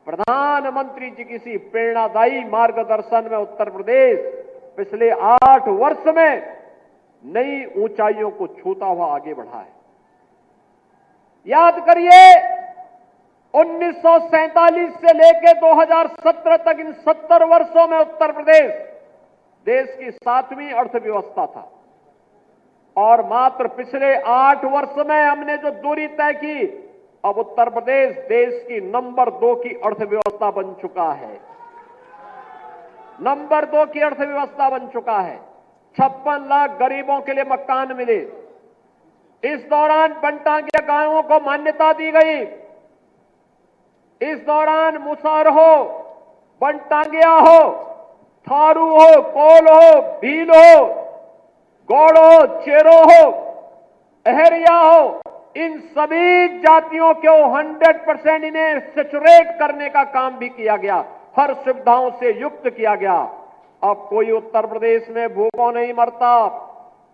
प्रधानमंत्री जी किसी प्रेरणादायी मार्गदर्शन में उत्तर प्रदेश पिछले 8 वर्ष में नई ऊंचाइयों को छूता हुआ आगे बढ़ा है। याद करिए 1947 से लेकर 2017 तक इन 70 वर्षों में उत्तर प्रदेश देश की 7वीं अर्थव्यवस्था था और मात्र पिछले 8 वर्ष में हमने जो दूरी तय की, अब उत्तर प्रदेश देश की नंबर 2 की अर्थव्यवस्था बन चुका है। नंबर 2 की अर्थव्यवस्था बन चुका है। 56 लाख गरीबों के लिए मकान मिले। इस दौरान बनटांगिया गांवों को मान्यता दी गई। इस दौरान मुसहर हो, बनटांगिया हो, थारू हो, कोल हो, भील हो, गौड़ हो, चेरो हो, अहरिया हो, इन सभी जातियों को 100% इन्हें सैचुरेट करने का काम भी किया गया, हर सुविधाओं से युक्त किया गया। अब कोई उत्तर प्रदेश में भूखों नहीं मरता।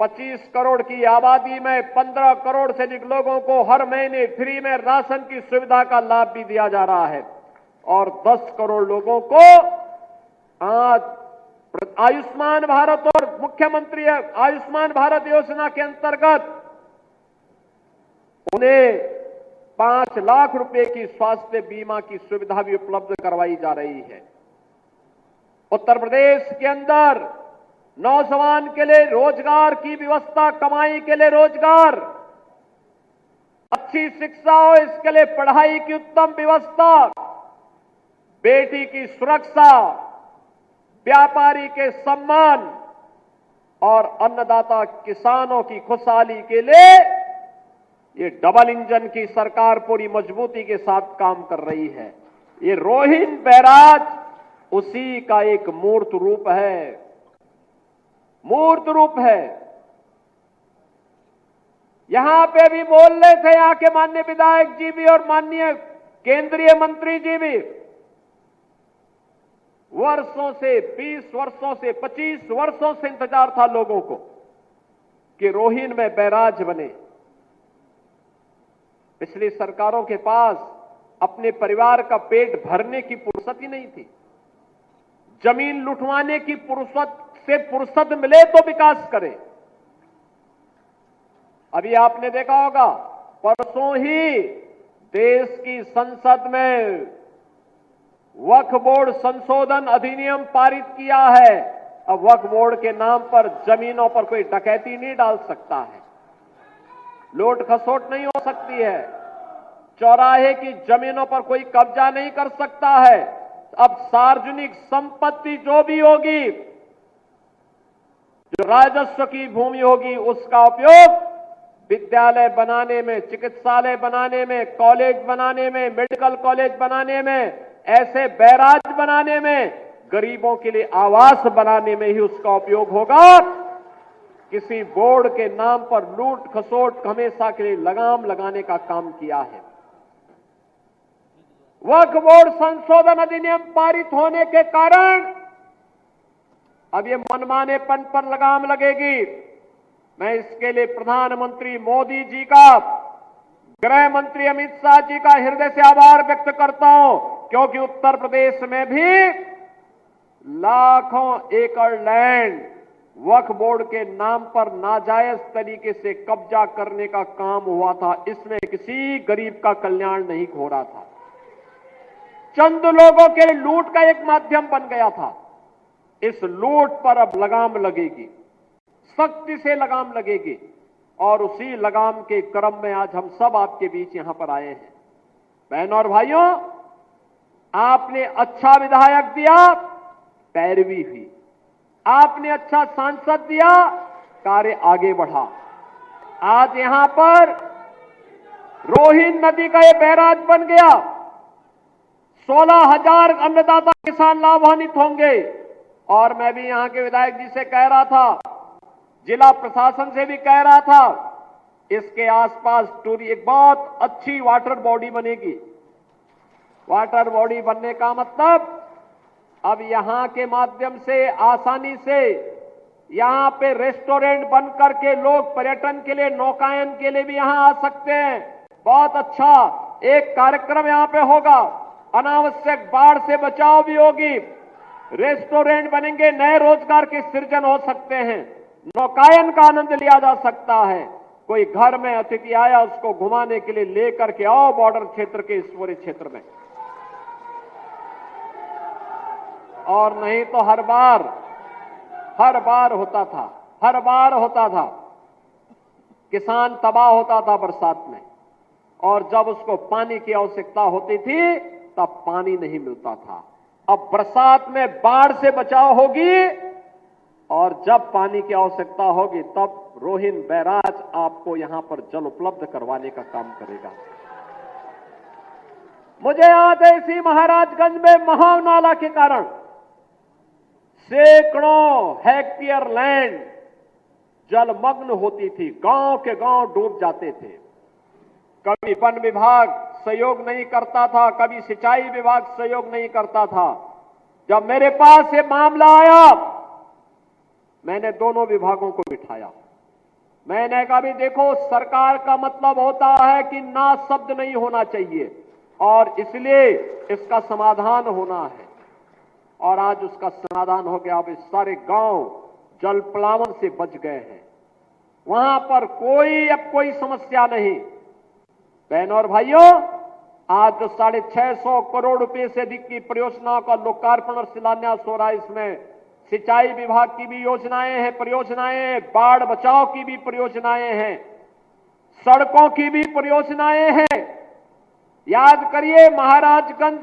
25 करोड़ की आबादी में 15 करोड़ से अधिक लोगों को हर महीने फ्री में राशन की सुविधा का लाभ भी दिया जा रहा है और 10 करोड़ लोगों को आज आयुष्मान भारत और मुख्यमंत्री आयुष्मान भारत योजना के अंतर्गत उन्हें 5 लाख रुपए की स्वास्थ्य बीमा की सुविधा भी उपलब्ध करवाई जा रही है। उत्तर प्रदेश के अंदर नौजवान के लिए रोजगार की व्यवस्था, कमाई के लिए रोजगार, अच्छी शिक्षा हो इसके लिए पढ़ाई की उत्तम व्यवस्था, बेटी की सुरक्षा, व्यापारी के सम्मान और अन्नदाता किसानों की खुशहाली के लिए ये डबल इंजन की सरकार पूरी मजबूती के साथ काम कर रही है। ये रोहिन बैराज उसी का एक मूर्त रूप है, मूर्त रूप है। यहां पे भी बोल रहे थे यहां के माननीय विधायक जी भी और माननीय केंद्रीय मंत्री जी भी, वर्षों से 20 वर्षों से 25 वर्षों से इंतजार था लोगों को कि रोहिन में बैराज बने। पिछली सरकारों के पास अपने परिवार का पेट भरने की फुर्सत ही नहीं थी। जमीन लुटवाने की फुर्सत मिले तो विकास करे। अभी आपने देखा होगा परसों ही देश की संसद में वक्फ बोर्ड संशोधन अधिनियम पारित किया है। अब वक्फ बोर्ड के नाम पर जमीनों पर कोई डकैती नहीं डाल सकता है, लूट खसोट नहीं हो सकती है, चौराहे की जमीनों पर कोई कब्जा नहीं कर सकता है। अब सार्वजनिक संपत्ति जो भी होगी, जो राजस्व की भूमि होगी, उसका उपयोग विद्यालय बनाने में, चिकित्सालय बनाने में, कॉलेज बनाने में, मेडिकल कॉलेज बनाने में, ऐसे बैराज बनाने में, गरीबों के लिए आवास बनाने में ही उसका उपयोग होगा। किसी बोर्ड के नाम पर लूट खसोट हमेशा के लिए लगाम लगाने का काम किया है। वक्फ बोर्ड संशोधन अधिनियम पारित होने के कारण अब ये मनमानेपन पर लगाम लगेगी। मैं इसके लिए प्रधानमंत्री मोदी जी का, गृह मंत्री अमित शाह जी का हृदय से आभार व्यक्त करता हूं, क्योंकि उत्तर प्रदेश में भी लाखों एकड़ लैंड वक्फ बोर्ड के नाम पर नाजायज तरीके से कब्जा करने का काम हुआ था। इसमें किसी गरीब का कल्याण नहीं हो रहा था, चंद लोगों के लिए लूट का एक माध्यम बन गया था। इस लूट पर अब लगाम लगेगी, सख्ती से लगाम लगेगी और उसी लगाम के क्रम में आज हम सब आपके बीच यहां पर आए हैं। बहनों और भाइयों, आपने अच्छा विधायक दिया, पैरवी हुई। आपने अच्छा सांसद दिया, कार्य आगे बढ़ा। आज यहां पर रोहिन नदी का ये बैराज बन गया। 16,000 अन्नदाता किसान लाभान्वित होंगे। और मैं भी यहां के विधायक जी से कह रहा था, जिला प्रशासन से भी कह रहा था, इसके आसपास टूरी एक बहुत अच्छी वाटर बॉडी बनेगी। वाटर बॉडी बनने का मतलब अब यहां के माध्यम से आसानी से यहां पे रेस्टोरेंट बन करके लोग पर्यटन के लिए, नौकायन के लिए भी यहां आ सकते हैं। बहुत अच्छा एक कार्यक्रम यहां पे होगा। अनावश्यक बाढ़ से बचाव भी होगी, रेस्टोरेंट बनेंगे, नए रोजगार के सृजन हो सकते हैं, नौकायन का आनंद लिया जा सकता है। कोई घर में अतिथि आया, उसको घुमाने के लिए लेकर के आओ बॉर्डर क्षेत्र के इस पूरे क्षेत्र में। और नहीं तो हर बार होता था किसान तबाह होता था बरसात में, और जब उसको पानी की आवश्यकता होती थी तब पानी नहीं मिलता था। अब बरसात में बाढ़ से बचाव होगी, और जब पानी की आवश्यकता होगी तब रोहिन बैराज आपको यहां पर जल उपलब्ध करवाने का काम करेगा। मुझे याद है इसी महाराजगंज में महाव नाला के कारण सैकड़ों हेक्टेयर लैंड जलमग्न होती थी, गांव के गांव डूब जाते थे। कभी वन विभाग सहयोग नहीं करता था, कभी सिंचाई विभाग सहयोग नहीं करता था। जब मेरे पास ये मामला आया, मैंने दोनों विभागों को बिठाया। मैंने कहा भी देखो, सरकार का मतलब होता है कि ना शब्द नहीं होना चाहिए, और इसलिए इसका समाधान होना है। और आज उसका समाधान हो गया। अब इस सारे गांव जल प्लावन से बच गए हैं, वहां पर अब कोई समस्या नहीं। बहनों और भाइयों, आज जो 650 करोड़ रुपए से अधिक की परियोजनाओं का लोकार्पण और शिलान्यास हो रहा है, इसमें सिंचाई विभाग की भी परियोजनाएं हैं, बाढ़ बचाव की भी परियोजनाएं हैं, सड़कों की भी परियोजनाएं हैं। याद करिए, महाराजगंज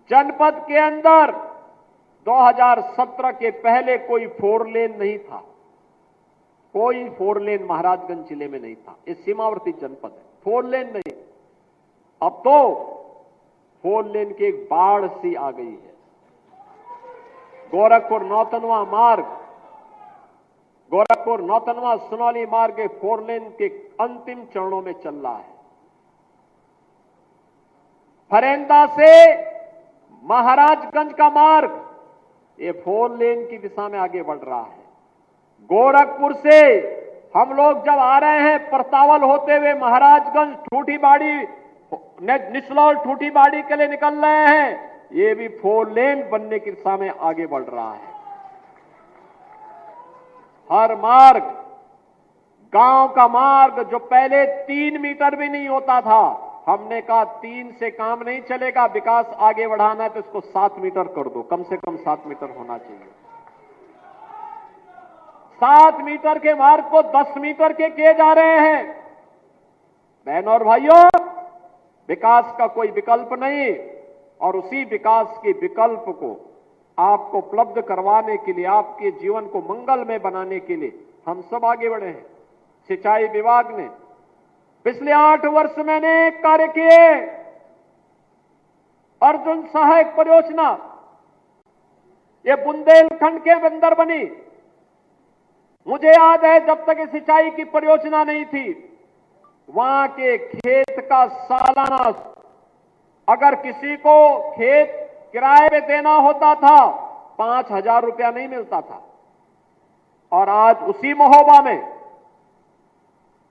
जनपद के अंदर 2017 के पहले कोई 4 लेन नहीं था, कोई 4 लेन महाराजगंज जिले में नहीं था। ये सीमावर्ती जनपद है, 4 लेन नहीं। अब तो 4 लेन की एक बाढ़ सी आ गई है। गोरखपुर नौतनवा सुनौली मार्ग 4 लेन के अंतिम चरणों में चल रहा है। फरेंदा से महाराजगंज का मार्ग ये 4 लेन की दिशा में आगे बढ़ रहा है। गोरखपुर से हम लोग जब आ रहे हैं परतावल होते हुए महाराजगंज निचलौल ठूठीबाड़ी के लिए निकल रहे हैं, ये भी 4 लेन बनने की दिशा में आगे बढ़ रहा है। हर मार्ग, गांव का मार्ग जो पहले 3 मीटर भी नहीं होता था, हमने कहा 3 से काम नहीं चलेगा, विकास आगे बढ़ाना है तो इसको 7 मीटर कर दो, कम से कम 7 मीटर होना चाहिए। 7 मीटर के मार्ग को 10 मीटर के किए जा रहे हैं। बहनों और भाइयों, विकास का कोई विकल्प नहीं, और उसी विकास के विकल्प को आपको उपलब्ध करवाने के लिए, आपके जीवन को मंगलमय बनाने के लिए हम सब आगे बढ़े हैं। सिंचाई विभाग ने पिछले 8 वर्ष मैंने कार्य किए। अर्जुन सहायक परियोजना ये बुंदेलखंड के अंदर बनी। मुझे याद है, जब तक सिंचाई की परियोजना नहीं थी, वहां के खेत का सालाना, अगर किसी को खेत किराए पे देना होता था, 5,000 रुपया नहीं मिलता था। और आज उसी महोबा में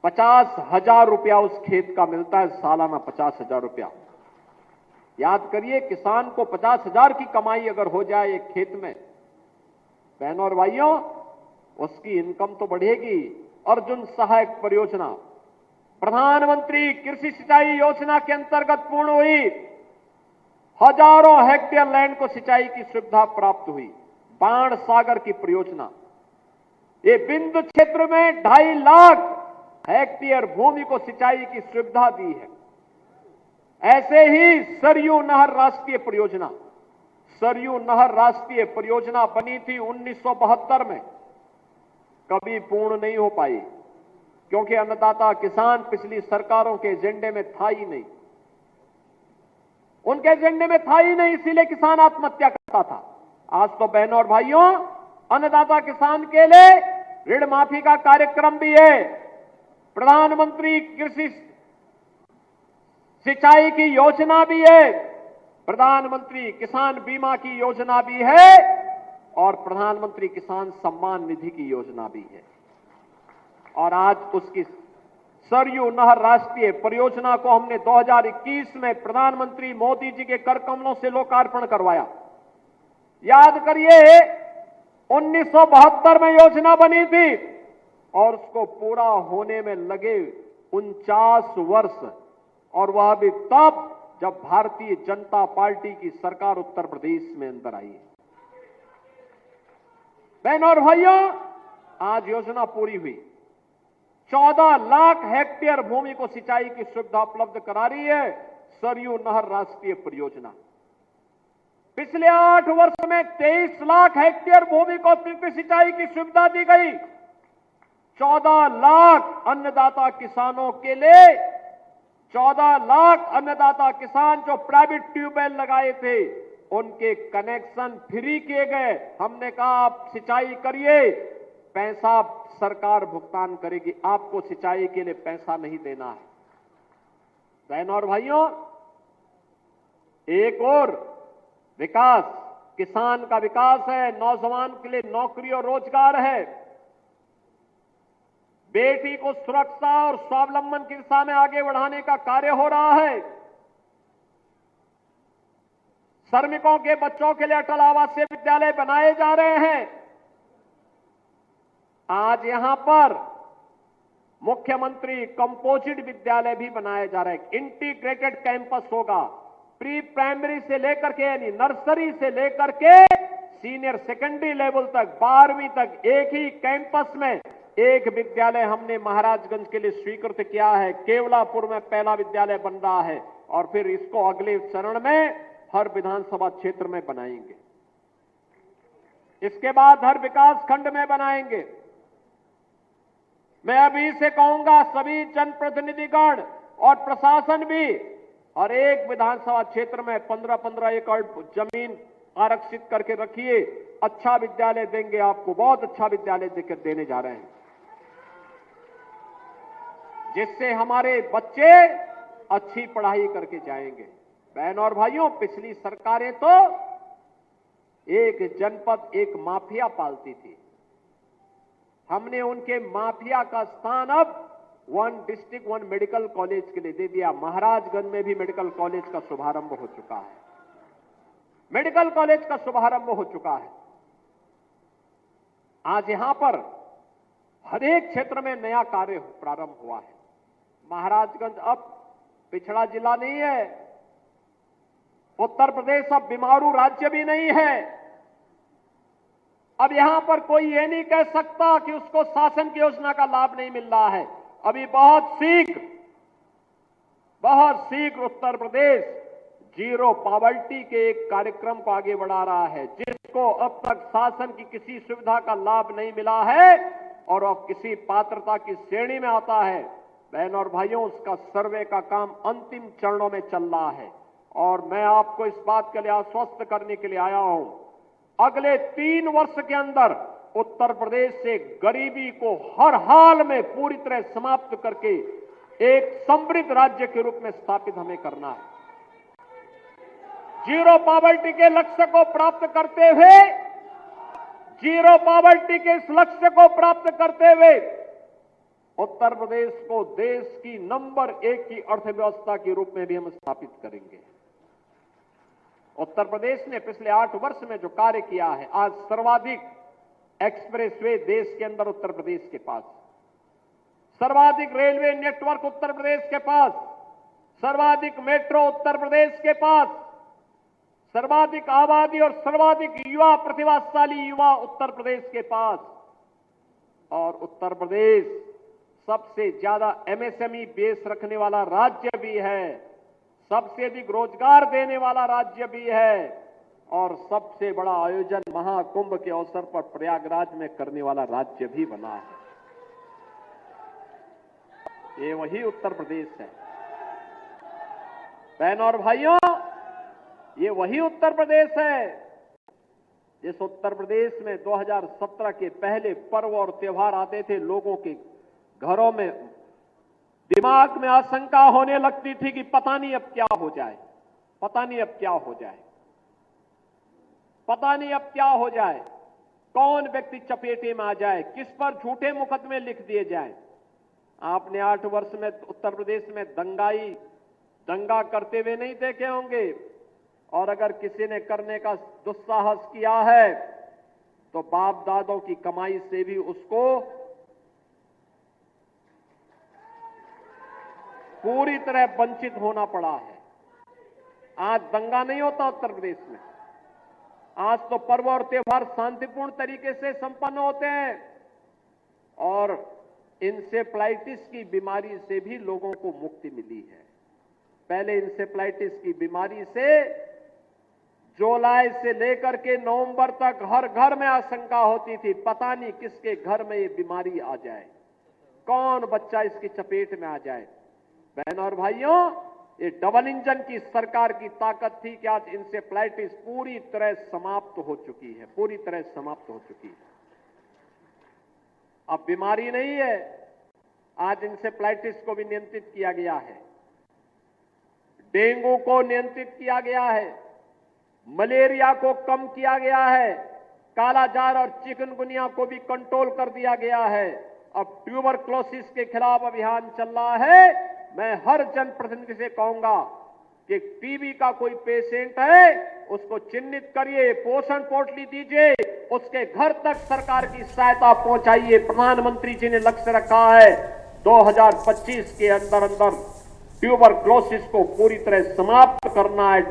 50,000 रुपया उस खेत का मिलता है, सालाना 50,000 रुपया। याद करिए, किसान को 50,000 की कमाई अगर हो जाए एक खेत में, बहनों और भाइयों, उसकी इनकम तो बढ़ेगी। अर्जुन सहायक परियोजना प्रधानमंत्री कृषि सिंचाई योजना के अंतर्गत पूर्ण हुई। हजारों हेक्टेयर लैंड को सिंचाई की सुविधा प्राप्त हुई। बाण सागर की परियोजना, ये बिंदु क्षेत्र में 2.5 लाख हेक्टेयर भूमि को सिंचाई की सुविधा दी है। ऐसे ही सरयू नहर राष्ट्रीय परियोजना, सरयू नहर राष्ट्रीय परियोजना बनी थी 1972 में, कभी पूर्ण नहीं हो पाई, क्योंकि अन्नदाता किसान पिछली सरकारों के एजेंडे में था ही नहीं, उनके एजेंडे में था ही नहीं, इसीलिए किसान आत्महत्या करता था। आज तो बहनों और भाइयों, अन्नदाता किसान के लिए ऋण माफी का कार्यक्रम भी है, प्रधानमंत्री कृषि सिंचाई की योजना भी है, प्रधानमंत्री किसान बीमा की योजना भी है, और प्रधानमंत्री किसान सम्मान निधि की योजना भी है। और आज उसकी सरयू नहर राष्ट्रीय परियोजना को हमने 2021 में प्रधानमंत्री मोदी जी के कर कमलों से लोकार्पण करवाया। याद करिए 1972 में योजना बनी थी और उसको पूरा होने में लगे 49 वर्ष, और वह भी तब जब भारतीय जनता पार्टी की सरकार उत्तर प्रदेश में अंदर आई है। बहनों और भाइयों, आज योजना पूरी हुई। 14 लाख हेक्टेयर भूमि को सिंचाई की सुविधा उपलब्ध करा रही है सरयू नहर राष्ट्रीय परियोजना। पिछले 8 वर्ष में 23 लाख हेक्टेयर भूमि को अतिरिक्त सिंचाई की सुविधा दी गई। 14 लाख अन्नदाता किसानों के लिए, 14 लाख अन्नदाता किसान जो प्राइवेट ट्यूबवेल लगाए थे उनके कनेक्शन फ्री किए गए। हमने कहा आप सिंचाई करिए, पैसा सरकार भुगतान करेगी, आपको सिंचाई के लिए पैसा नहीं देना है। बहनों और भाइयों, एक और विकास, किसान का विकास है, नौजवान के लिए नौकरी और रोजगार है। बेटी को सुरक्षा और स्वावलंबन की दिशा में आगे बढ़ाने का कार्य हो रहा है। श्रमिकों के बच्चों के लिए अटल आवासीय विद्यालय बनाए जा रहे हैं। आज यहां पर मुख्यमंत्री कंपोजिट विद्यालय भी बनाया जा रहा है। इंटीग्रेटेड कैंपस होगा, प्री प्राइमरी से लेकर के यानी नर्सरी से लेकर के सीनियर सेकेंडरी लेवल तक, 12वीं तक एक ही कैंपस में एक विद्यालय हमने महाराजगंज के लिए स्वीकृत किया है। केवलापुर में पहला विद्यालय बन रहा है और फिर इसको अगले चरण में हर विधानसभा क्षेत्र में बनाएंगे। इसके बाद हर विकास खंड में बनाएंगे। मैं अभी से कहूंगा सभी जनप्रतिनिधिगण और प्रशासन भी और एक विधानसभा क्षेत्र में 15-15 एकड़ जमीन आरक्षित करके रखिए। अच्छा विद्यालय देंगे आपको, बहुत अच्छा विद्यालय देकर देने जा रहे हैं, जिससे हमारे बच्चे अच्छी पढ़ाई करके जाएंगे। बहनों और भाइयों, पिछली सरकारें तो एक जनपद एक माफिया पालती थी। हमने उनके माफिया का स्थान अब 1 डिस्ट्रिक्ट 1 मेडिकल कॉलेज के लिए दे दिया। महाराजगंज में भी मेडिकल कॉलेज का शुभारंभ हो चुका है। मेडिकल कॉलेज का शुभारंभ हो चुका है। आज यहां पर हर एक क्षेत्र में नया कार्य प्रारंभ हुआ है। महाराजगंज अब पिछड़ा जिला नहीं है। उत्तर प्रदेश अब बीमारू राज्य भी नहीं है। अब यहां पर कोई ये नहीं कह सकता कि उसको शासन की योजना का लाभ नहीं मिल रहा है। अभी बहुत शीघ्र उत्तर प्रदेश जीरो पॉवर्टी के एक कार्यक्रम को आगे बढ़ा रहा है, जिसको अब तक शासन की किसी सुविधा का लाभ नहीं मिला है और अब किसी पात्रता की श्रेणी में आता है। बहनों और भाइयों, उसका सर्वे का काम अंतिम चरणों में चल रहा है और मैं आपको इस बात के लिए आश्वस्त करने के लिए आया हूं, अगले 3 वर्ष के अंदर उत्तर प्रदेश से गरीबी को हर हाल में पूरी तरह समाप्त करके एक समृद्ध राज्य के रूप में स्थापित हमें करना है। जीरो पॉवर्टी के लक्ष्य को प्राप्त करते हुए, जीरो पॉवर्टी के इस लक्ष्य को प्राप्त करते हुए उत्तर प्रदेश को देश की नंबर 1 की अर्थव्यवस्था के रूप में भी हम स्थापित करेंगे। उत्तर प्रदेश ने पिछले 8 वर्ष में जो कार्य किया है, आज सर्वाधिक एक्सप्रेसवे देश के अंदर उत्तर प्रदेश के पास, सर्वाधिक रेलवे नेटवर्क उत्तर प्रदेश के पास, सर्वाधिक मेट्रो उत्तर प्रदेश के पास, सर्वाधिक आबादी और सर्वाधिक युवा प्रतिभाशाली युवा उत्तर प्रदेश के पास, और उत्तर प्रदेश सबसे ज्यादा एमएसएमई बेस रखने वाला राज्य भी है, सबसे अधिक रोजगार देने वाला राज्य भी है और सबसे बड़ा आयोजन महाकुंभ के अवसर पर प्रयागराज में करने वाला राज्य भी बना है। ये वही उत्तर प्रदेश है। बहनों और भाइयों, ये वही उत्तर प्रदेश है जिस उत्तर प्रदेश में 2017 के पहले पर्व और त्योहार आते थे, लोगों के घरों में दिमाग में आशंका होने लगती थी कि पता नहीं अब क्या हो जाए, पता नहीं अब क्या हो जाए, पता नहीं अब क्या हो जाए, कौन व्यक्ति चपेटे में आ जाए, किस पर झूठे मुकदमे लिख दिए जाए। आपने 8 वर्ष में उत्तर प्रदेश में दंगा करते हुए नहीं देखे होंगे। और अगर किसी ने करने का दुस्साहस किया है तो बाप दादों की कमाई से भी उसको पूरी तरह वंचित होना पड़ा है। आज दंगा नहीं होता उत्तर प्रदेश में। आज तो पर्व और त्योहार शांतिपूर्ण तरीके से संपन्न होते हैं और इंसेफ्लाइटिस की बीमारी से भी लोगों को मुक्ति मिली है। पहले इंसेफ्लाइटिस की बीमारी से जुलाई से लेकर के नवंबर तक हर घर में आशंका होती थी, पता नहीं किसके घर में ये बीमारी आ जाए, कौन बच्चा इसकी चपेट में आ जाए। बहनों और भाइयों, ये डबल इंजन की सरकार की ताकत थी कि आज इंसेफ्लाइटिस पूरी तरह समाप्त हो चुकी है, पूरी तरह समाप्त हो चुकी है। अब बीमारी नहीं है, आज इंसेफ्लाइटिस को भी नियंत्रित किया गया है, डेंगू को नियंत्रित किया गया है, मलेरिया को कम किया गया है, कालाजार और चिकनगुनिया को भी कंट्रोल कर दिया गया है। अब ट्यूबरक्लोसिस के खिलाफ अभियान चल रहा है। मैं हर जनप्रतिनिधि से कहूंगा कि टीबी का कोई पेशेंट है, उसको चिन्हित करिए, पोषण पोटली दीजिए, उसके घर तक सरकार की सहायता पहुंचाइए। प्रधानमंत्री जी ने लक्ष्य रखा है 2025 के अंदर अंदर ट्यूबरक्लोसिस को पूरी तरह समाप्त करना है।